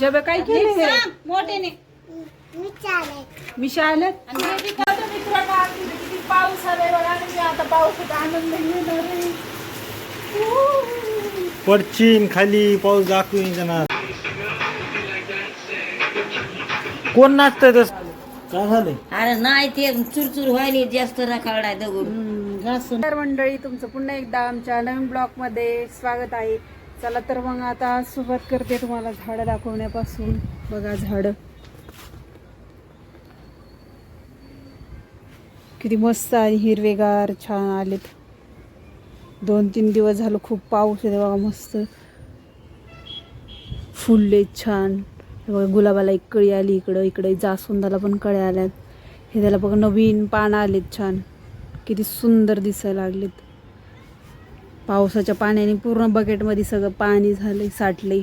जब काय केले हे मोठ्याने मिशा आल्यात आणि हे बी कळतं मित्रांनो, आमच्या इथे किती पाऊस आलाय बघा. आणि मी आता पावसाचा आनंद घेणार आहे. पडचीन खाली पाऊस दाखवून जाणार. कोण नाचतंय तस काय झालंय? अरे नाही ते चुरचुर व्हायली जास्त रखाडाय दगड. तर मंडळी तुमचं पुन्हा एकदा आमच्या नवीन ब्लॉग मध्ये स्वागत आहे. चला तर मग आता सुरुवात करते तुम्हाला झाडं दाखवण्यापासून. बघा झाडं किती मस्त आणि हिरवेगार छान आलेत. 2-3 दिवस झालं खूप पाऊस आहे बघा. मस्त फुलले छान. बघा गुलाबाला एक कळी आली इकडं. इकडे जास्वंदाला पण कळ्या आल्यात. हे त्याला बघा नवीन पानं आलेत छान. किती सुंदर दिसायला लागलेत. पावसाच्या पाण्याने पूर्ण बकेटमध्ये सगळं पाणी झालंय, साठले.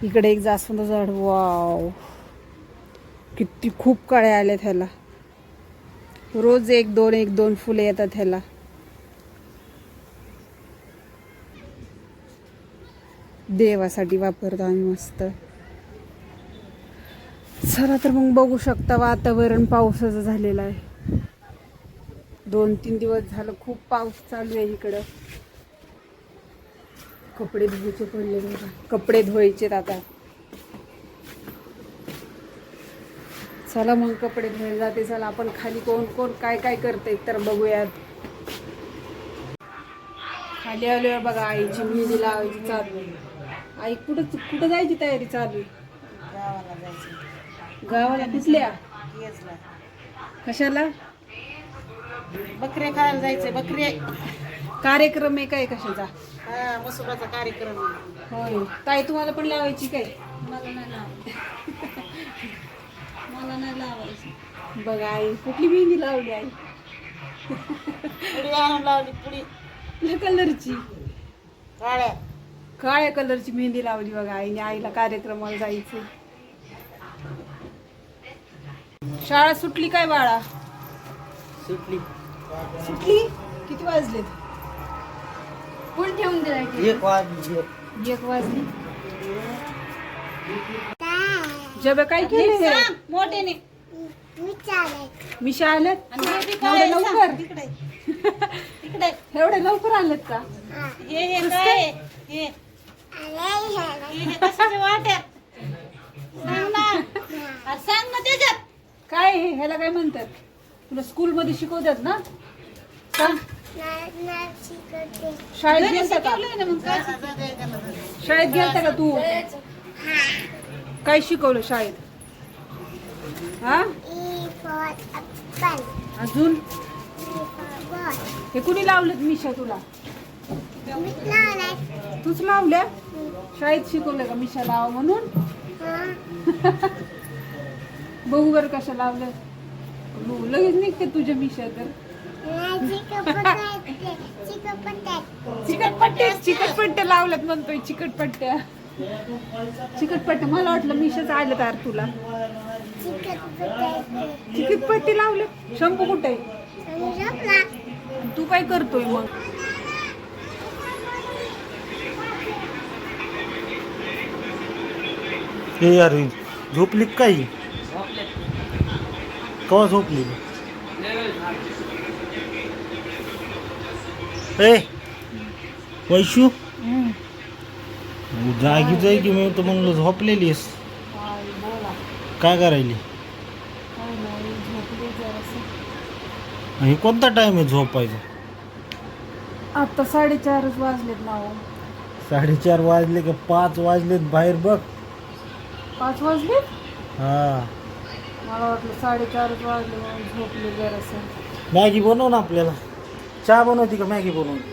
इकडे एक जास्वंद झाड. वाव किती खूप कळ्या आल्यात ह्याला. रोज 1-2 फुले येतात ह्याला. देवासाठी वापरतो आम्ही मस्त. चला तर मग बघू शकता वातावरण पावसाचं झालेलं आहे. 2-3 दिवस झालं खूप पाऊस चालू आहे इकडं. कपडे धुवायचे पडले बघा. कपडे धुवायचेत आता. चला मग कपडे धुवायला जाते. चला आपण खाली कोण कोण काय काय करते तर बघूयात. खाली आलोय बघा. आईची मेहंदी लावायची चालू आहे. आई कुठं जायची तयारी चालू आहे? गावाला कुठल्या? कशाला? बकरे खायला जायचंय. बकरे कार्यक्रम आहे काय कशाचा? मसुबाचा कार्यक्रम आहे. होय ताई तुम्हाला पण लावायची काय? मला नाही लावायचं. मला नाही लावायचं. बघा आई कुठली मेहंदी लावली आई? पुडी आणून लावली. पुडी कलरची काळ्या काळ्या कलरची मेहंदी लावली बघा आईने. आईला कार्यक्रमाला जायचं. शाळा सुटली काय बाळा? सुटली. सुटली? किती वाजलेत? कोण ठेवून दिलाय? 1 वाजली. 1 वाजली. जब काय केले हे मोठ्याने मिशा आल्यात आणि हे बी एवढ्या लवकर? तिकडे तिकडे एवढ्या लवकर आल्यात का? हे काय हे कशाच्या वाट्यात? सांग ना. अरे सांग ना त्याच्यात काय हे ह्याला काय म्हणतात? तुला स्कूल मध्ये शिकवतात ना? सांग. शाळेत गेलता का? शिकवलंय ना मग काय? शाळेत गेलता का तू? काय शिकवलं शाळेत? हा अजून हे कुणी लावलं मिशा तुला? तूच लावल्या? शाळेत शिकवलं का मिशा लावा म्हणून? बघू बरं कशा लावल्या. लगेच निघते तुझ्या मिशा तर. चिकटपट्ट्या लावल्यात म्हणतोय. चिकटपट्ट्या मला वाटलं मिशाच आलं तर तुला. चिकटपट्टी लावले. शंभू कुठे? तू काय करतोय मग? हे यार झोपली काही? कवा झोपली? ए वैशू जागी जाय की मी तर म्हणलं झोपलेलीस. काय करायली? हे कोणता टाइम आहे झोपायचा? आता 4:30 वाजलेत ना. 4:30 वाजले का 5 वाजलेत? बाहेर बघ. 5 वाजलेत? हा मला वाटलं 4:30 वाजले म्हणून झोपले जरासं. मॅगी बनव ना आपल्याला. चहा बनवती का मॅगी बनवती?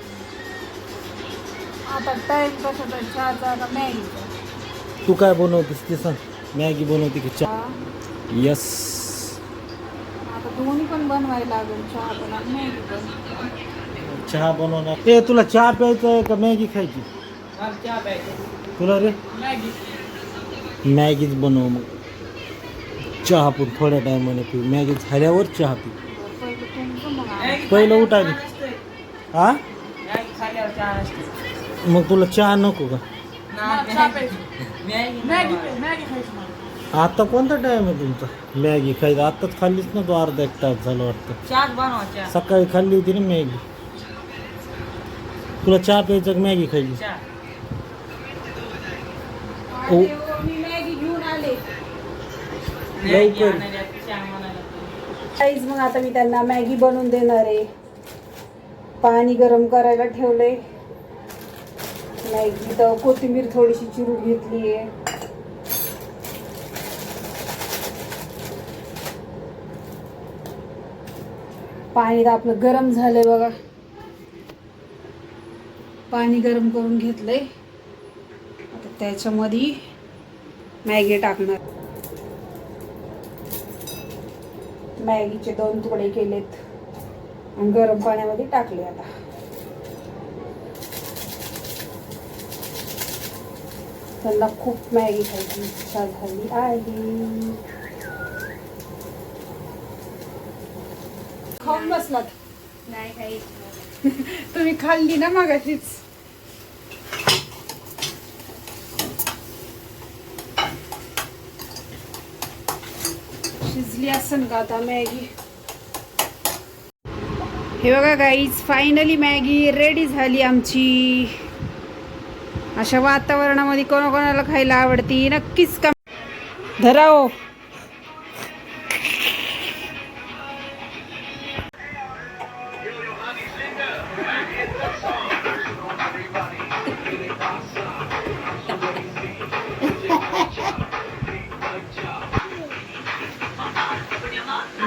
आता टाइम कशाचा? चहाचा का मॅगीचा? तू काय बनवतेस ते सांग. मॅगी बनवते की चहा? यस. आता दोन्ही पण बनवायला लागेल. चहा पण आणि मॅगी पण. चहा बनवणार. ए तुला चहा प्यायचा आहे का मॅगी खायची? तुला रे मॅगीच बनव मग. चहा पण थोड्या टायमाने पिऊ. मॅगी झाल्यावर चहा पिऊ. पहिलं उठावी. हा मग तुला चहा नको का? चहा प्यायची मॅगी खायची मला. आता कोणता टाइम आहे तुमचा मॅगी खायचं? आत्ताच खाल्लीच ना तू, अर्धा एक तास झालं वाटतं. चहाच बनवायच्या. सकाळी खाल्ली होती ना मॅगी. तुला चहा प्यायचं का मॅगी खायची? ओ. मी मॅगी घेऊन आले. लवकर. काहीच मग आता मी त्यांना मॅगी बनवून देणार आहे. पाणी गरम करायला ठेवलंय. मॅगी तर कोथिंबीर थोडीशी चिरून घेतली आहे. पाणी तर आपलं गरम झालंय बघा. पाणी गरम करून घेतलंय. आता त्याच्यामध्ये मॅगी टाकणार. मॅगीचे 2 तुकडे केलेत आणि गरम पाण्यामध्ये टाकले. आता त्यांना खूप मॅगी खायची इच्छा झाली आहे. खाऊन बसलात? नाही काही तुम्ही खाल्ली ना मगाशीच. शिजली असेल का आता मॅगी? हे बघा गाईज, फायनली मॅगी रेडी झाली आमची. अशा वातावरणामध्ये कोणाकोणाला खायला आवडती नक्कीच का धराओ.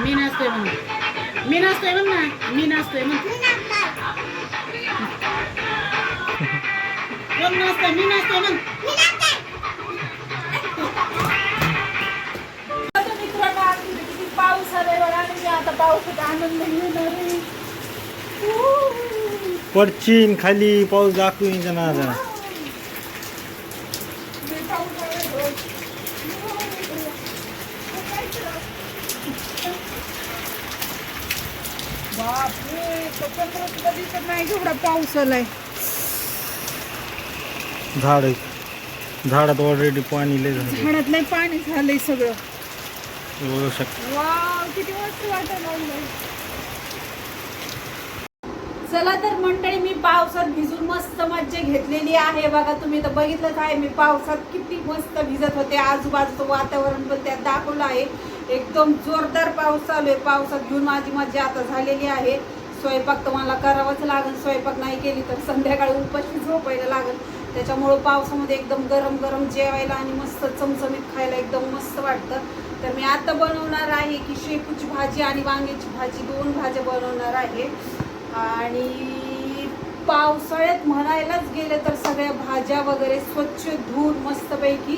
मी नसतोय म्हण मी नसतोय म्हण ना मी नसतोय म्हण कोण नसतंय मी नसतोय म्हण. मित्रांनो आमच्या इथे किती पाऊस आलाय बघा आणि मी आता पावसाचा आनंद घेणार आहे. पडचीन खाली, पाऊस दाखवून जनाजा. मी पाऊस आलाय. बापरे, तो 15 सुद्धा दिसत नाही केवढा पाऊस आलाय. झाड झाडात ऑलरेडी पाणी लय झालं. झाडात नाही पाणी झालंय सगळं. बघू शकता. वाव, किती मस्त वाटायला लागलंय. चला तर मंडळी, मी पावसात भिजून मस्त मज्जा घेतलेली आहे. बघा तुम्ही तर बघितलंच आहे मी पावसात किती मस्त भिजत होते. आजूबाजूचं वातावरण पण त्यात दाखवलं आहे. एकदम जोरदार पाऊस चालू आहे. पावसात घेऊन माझी मज्जा आता झालेली आहे. स्वयंपाक तर मला करावाच लागेल. स्वयंपाक नाही केली तर संध्याकाळी उपाशी झोपायला लागेल. त्याच्यामुळं पावसामध्ये एकदम गरम गरम जेवायला आणि मस्त चमचमीत खायला एकदम मस्त वाटतं. तर मी आता बनवणार आहे की शेपूची भाजी आणि वांग्याची भाजी, 2 भाज्या बनवणार आहे. आणि पावसाळ्यात म्हणायलाच गेले तर सगळ्या भाज्या वगैरे स्वच्छ धुवून मस्तपैकी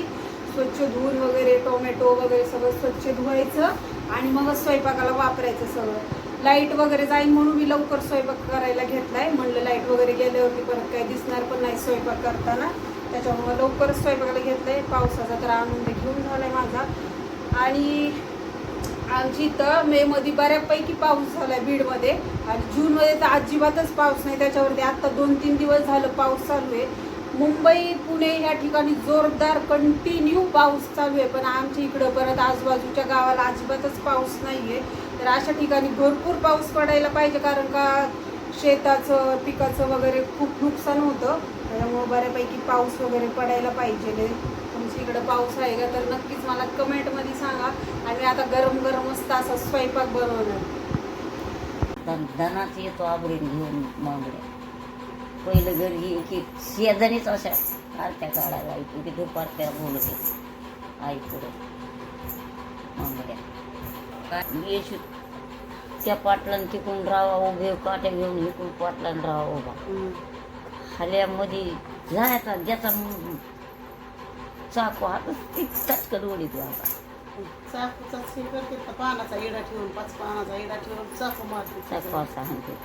स्वच्छ धुवून वगैरे टोमॅटो वगैरे सगळं स्वच्छ धुवायचं आणि मग स्वयंपाकाला वापरायचं सगळं. लाईट वगैरे जाईल म्हणून मी लवकर स्वयंपाक करायला घेतलाय. म्हणलं लाईट वगैरे गेल्यावरती परत काही दिसणार पण नाही स्वयंपाक करताना, त्याच्यामुळे लवकरच स्वयंपाकाला घेतलंय. पावसाचा तर आनंद घेऊन झालाय माझा. आणि आमची इथं मेमध्ये बऱ्यापैकी पाऊस झालाय बीडमध्ये आणि जूनमध्ये तर अजिबातच पाऊस नाही. त्याच्यावरती आत्ता 2-3 दिवस झालं पाऊस चालू आहे. मुंबई पुणे ह्या ठिकाणी जोरदार कंटिन्यू पाऊस चालू आहे, पण आमच्या इकडं परत आजूबाजूच्या गावाला अजिबातच पाऊस नाही आहे. तर अशा ठिकाणी भरपूर पाऊस पडायला पाहिजे, कारण का शेताचं पिकाचं वगैरे खूप नुकसान होतं. त्याच्यामुळं बऱ्यापैकी पाऊस वगैरे पडायला पाहिजे. तुमच्या इकडं पाऊस आहे का तर नक्कीच मला कमेंटमध्ये सांगा. आणि आता गरम गरम मस्त असा स्वयंपाक बनवणार. धनाच येतो आबरीन घेऊन मांगड्या. पहिलं घरी की शेजारीच अशा आरत्या काढायला येतो की दुपारत्या बोलत येते आई पुढे मांगड्या काय येशू त्या पाटलान तिकून राहा उभे काट्या घेऊन इकडून पाटलान राहा उभा. हाल्यामध्ये जायचा ज्याचा चाकू हातच ती चटकन ओढीत आता चाकूचा करते तर पानाचा इडा ठेवून 5 पानाचा इडा ठेवून चाकू मारते. चाकू असा हाणते.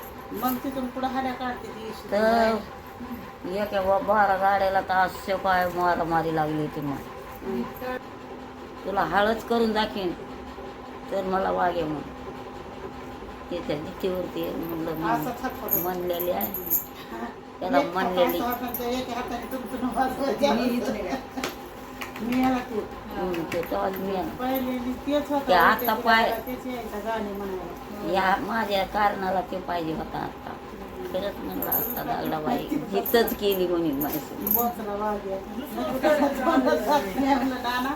मग तिथून पुढे हाड्या काढते ती. तर एका 12 गाड्याला तर असे काय मारामारी लागली होती. मग तुला हळद करून दाखवेन तर मला वागे मग ते त्या जिथेवरती म्हणलं म्हणलेले आहे. त्याला म्हणलेली एका हाताने तुमचं वाजवायचं. मी याला ते ते तेव्हाच मी आलो. पहिले तेच होतं. ते आता पाय तेच यायचं गाणे म्हणायला. या माझ्या कारणाला ते पाहिजे होता आता खरंच म्हणलं असता लागला बाई जितच केली कोणी माणसं. बोचला वाजल्या. मी म्हणलं, नाना,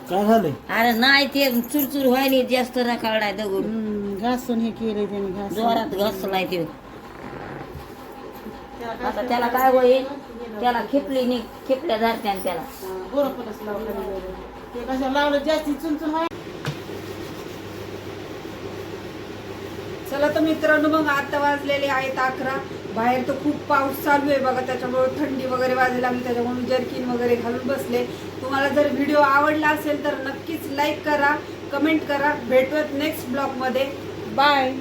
काय झालंय? अरे नाही ते चुरचुर व्हायली जास्त रकाळलाय दगड घासून हे केले त्याने घासून. जोरात घसलाय ते आता त्याला काय होईल त्याला खिपल्या धरत्यान त्याला बरोबरच लावलं. ते कशा लावलं जास्ती चुनचुन व्हायला. चला तर मित्रांनो, मग आता वाजलेले आहेत 11. बाहेर तर खूप पाऊस चालू आहे बघा, त्याच्यामुळे थंडी वगैरे वाजायला लागली, त्याच्यामुळे जर्किन वगैरे घालून बसले. तुम्हाला जर व्हिडिओ आवडला असेल तर नक्कीच लाईक करा, कमेंट करा. भेटूयात नेक्स्ट ब्लॉगमध्ये. बाय.